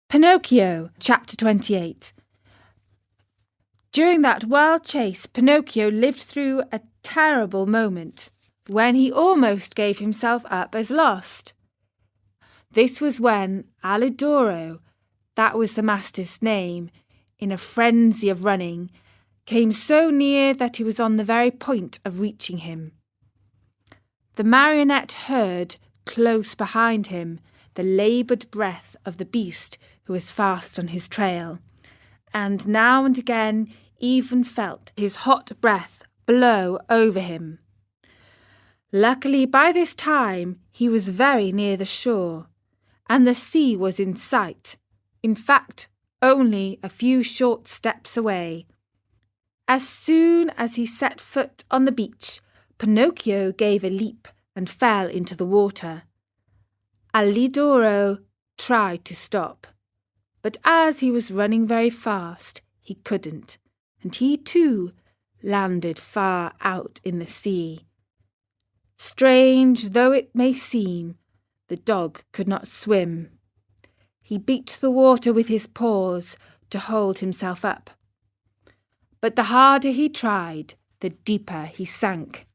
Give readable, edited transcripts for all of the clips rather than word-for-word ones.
Pinocchio, Chapter 28. During that wild chase, Pinocchio lived through a terrible moment when he almost gave himself up as lost. This was when Alidoro, that was the mastiff's name, in a frenzy of running, came so near that he was on the very point of reaching him. The marionette heard, close behind him, the laboured breath of the beast who was fast on his trail, and now and again even felt his hot breath blow over him. Luckily, by this time he was very near the shore, and the sea was in sight, in fact, only a few short steps away. As soon as he set foot on the beach, Pinocchio gave a leap and fell into the water. Alidoro tried to stop, but as he was running very fast, he couldn't, and he too landed far out in the sea. Strange though it may seem, the dog could not swim. He beat the water with his paws to hold himself up. But the harder he tried, the deeper he sank.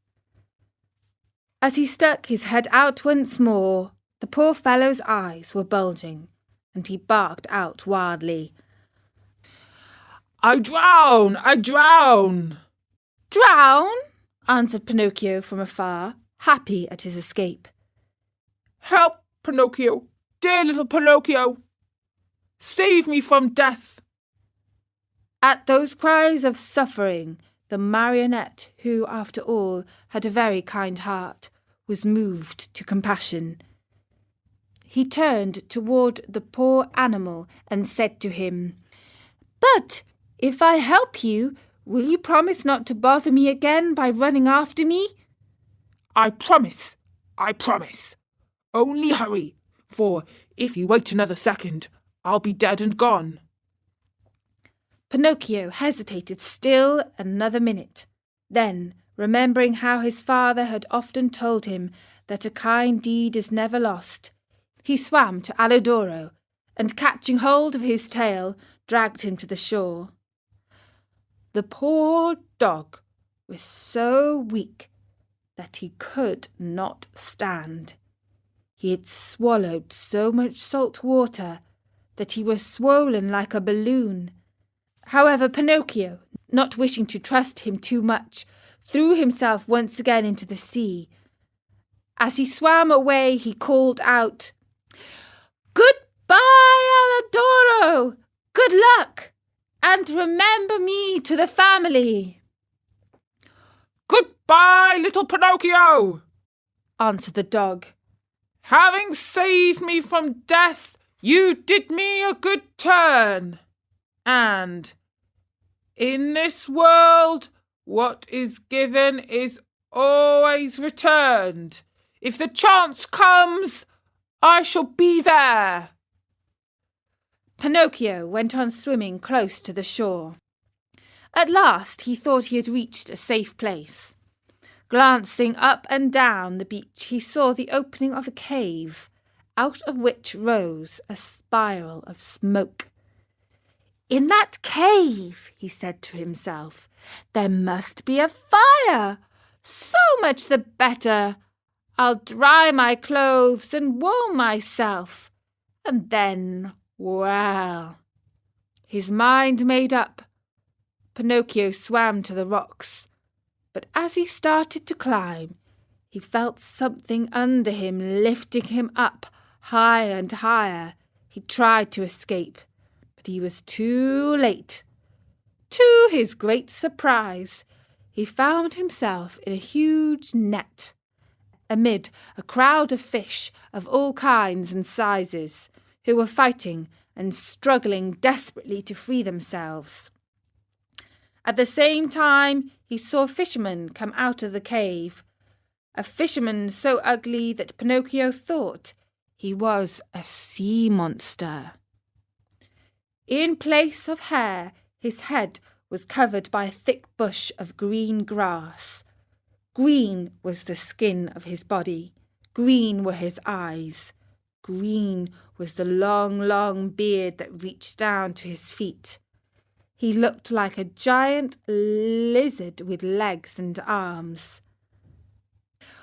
As he stuck his head out once more, the poor fellow's eyes were bulging, and he barked out wildly, "I drown! I drown!" "Drown?" answered Pinocchio from afar, happy at his escape. "Help, Pinocchio! Dear little Pinocchio! Save me from death!" At those cries of suffering, the marionette, who, after all, had a very kind heart, was moved to compassion. He turned toward the poor animal and said to him, "But if I help you, will you promise not to bother me again by running after me?" "I promise! I promise! Only hurry, for if you wait another second, I'll be dead and gone." Pinocchio hesitated still another minute. Then, remembering how his father had often told him that a kind deed is never lost, he swam to Alidoro and, catching hold of his tail, dragged him to the shore. The poor dog was so weak that he could not stand. He had swallowed so much salt water that he was swollen like a balloon. However, Pinocchio, not wishing to trust him too much, threw himself once again into the sea. As he swam away, he called out, "Goodbye, Alidoro! Good luck! And remember me to the family." "Goodbye, little Pinocchio!" answered the dog. "Having saved me from death, you did me a good turn. And in this world, what is given is always returned. If the chance comes, I shall be there." Pinocchio went on swimming close to the shore. At last he thought he had reached a safe place. Glancing up and down the beach, he saw the opening of a cave, out of which rose a spiral of smoke. "In that cave," he said to himself, "there must be a fire. So much the better. I'll dry my clothes and warm myself, and then, well." His mind made up, Pinocchio swam to the rocks, but as he started to climb, he felt something under him lifting him up higher and higher. He tried to escape, but he was too late. To his great surprise, he found himself in a huge net, amid a crowd of fish of all kinds and sizes, who were fighting and struggling desperately to free themselves. At the same time, he saw Fisherman come out of the cave, a fisherman so ugly that Pinocchio thought he was a sea monster. In place of hair, his head was covered by a thick bush of green grass. Green was the skin of his body, green were his eyes, Green was the long, long beard that reached down to his feet. He looked like a giant lizard with legs and arms.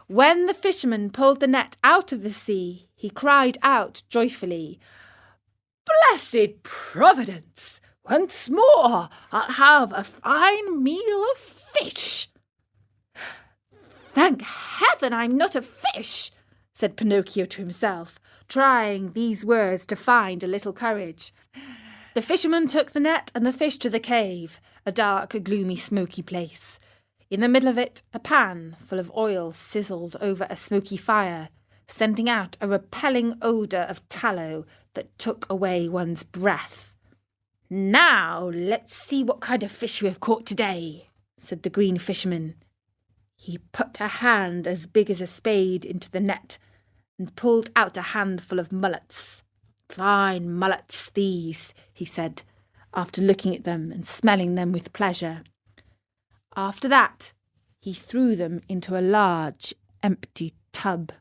When the fisherman pulled the net out of the sea, he cried out joyfully, "Blessed Providence! Once more I'll have a fine meal of fish." "Thank heaven I'm not a fish," said Pinocchio to himself, trying these words to find a little courage. The fisherman took the net and the fish to the cave, a dark, gloomy, smoky place. In the middle of it, a pan full of oil sizzled over a smoky fire, sending out a repelling odour of tallow that took away one's breath. "Now let's see what kind of fish we have caught today," said the green fisherman. He put a hand as big as a spade into the net and pulled out a handful of mullets. "Fine mullets these," he said, after looking at them and smelling them with pleasure. After that, he threw them into a large, empty tub.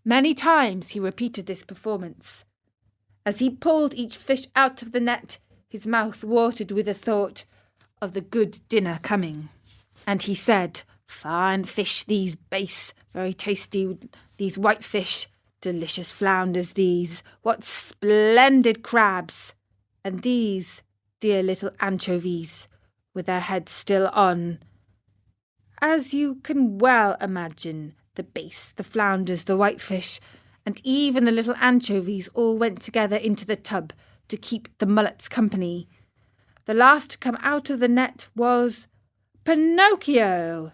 Many times he repeated this performance. As he pulled each fish out of the net, his mouth watered with the thought of the good dinner coming. And he said, "Fine fish these, Base, very tasty, these white fish, delicious flounders these, what splendid crabs, and these dear little anchovies, with their heads still on." As you can well imagine, the Base, the flounders, the whitefish, and even the little anchovies all went together into the tub to keep the mullets company. The last to come out of the net was Pinocchio.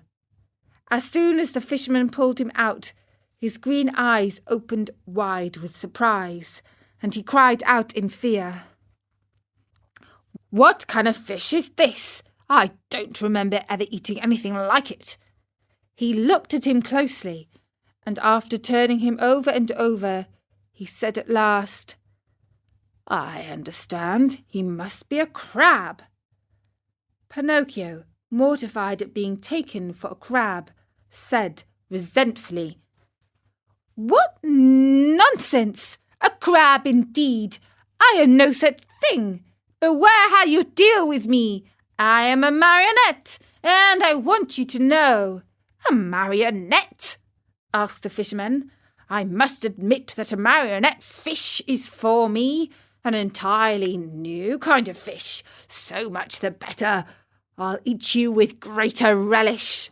As soon as the fisherman pulled him out, his green eyes opened wide with surprise, and he cried out in fear, "What kind of fish is this? I don't remember ever eating anything like it." He looked at him closely, and after turning him over and over, he said at last, "I understand, he must be a crab." Pinocchio, mortified at being taken for a crab, said resentfully, "What nonsense! A crab indeed! I am no such thing. Beware how you deal with me. I am a marionette, and I want you to know." "A marionette?" asked the fisherman. "I must admit that a marionette fish is for me an entirely new kind of fish. So much the better. I'll eat you with greater relish."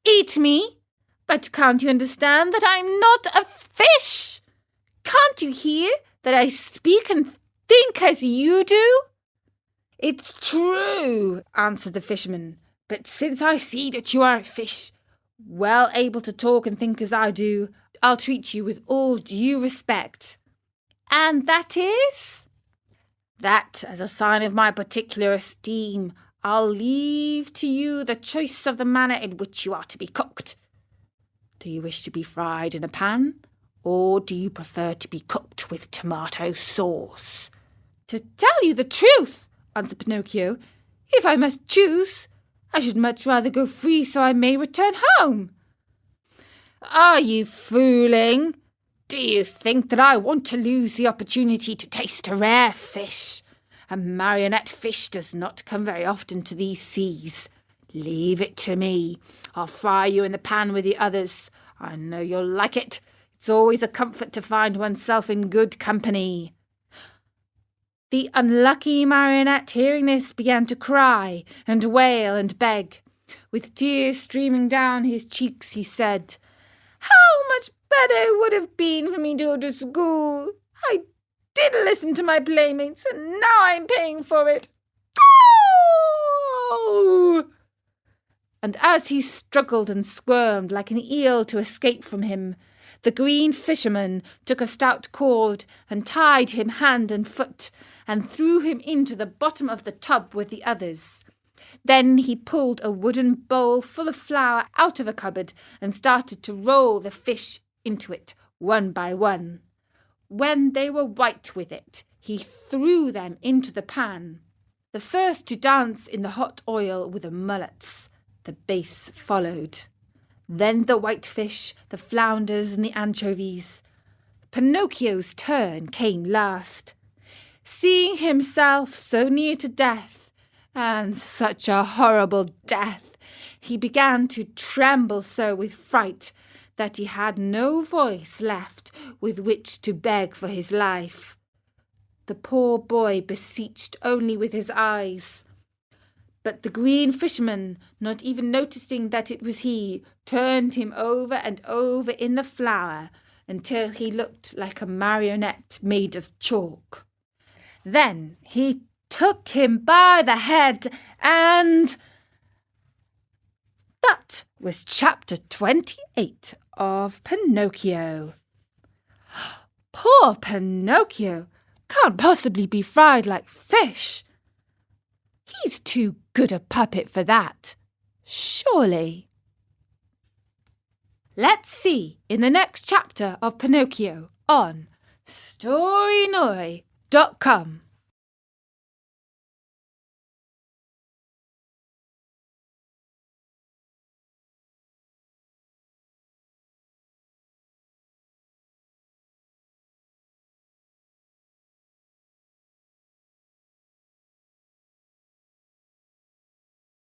"Eat me? But can't you understand that I'm not a fish? Can't you hear that I speak and think as you do?" "It's true," answered the fisherman, "but since I see that you are a fish, well able to talk and think as I do, I'll treat you with all due respect." "And that is?" "That, as a sign of my particular esteem, I'll leave to you the choice of the manner in which you are to be cooked. Do you wish to be fried in a pan, or do you prefer to be cooked with tomato sauce?" "To tell you the truth," answered Pinocchio, "if I must choose, I should much rather go free so I may return home." "Are you fooling? Do you think that I want to lose the opportunity to taste a rare fish? A marionette fish does not come very often to these seas. Leave it to me. I'll fry you in the pan with the others. I know you'll like it. It's always a comfort to find oneself in good company." The unlucky marionette, hearing this, began to cry and wail and beg. With tears streaming down his cheeks, he said, "How much better it would have been for me to go to school. I did listen to my playmates, and now I'm paying for it. Oh!" And as he struggled and squirmed like an eel to escape from him, the green fisherman took a stout cord and tied him hand and foot, and threw him into the bottom of the tub with the others. Then he pulled a wooden bowl full of flour out of a cupboard and started to roll the fish into it, one by one. When they were white with it, he threw them into the pan. The first to dance in the hot oil were the mullets. The Base followed. Then the whitefish, the flounders, and the anchovies. Pinocchio's turn came last. Seeing himself so near to death, and such a horrible death, he began to tremble so with fright that he had no voice left with which to beg for his life. The poor boy beseeched only with his eyes. But the green fisherman, not even noticing that it was he, turned him over and over in the flour until he looked like a marionette made of chalk. Then he took him by the head and... That was chapter 28 of Pinocchio. Poor Pinocchio can't possibly be fried like fish. He's too good a puppet for that, surely. Let's see in the next chapter of Pinocchio on storynori.com.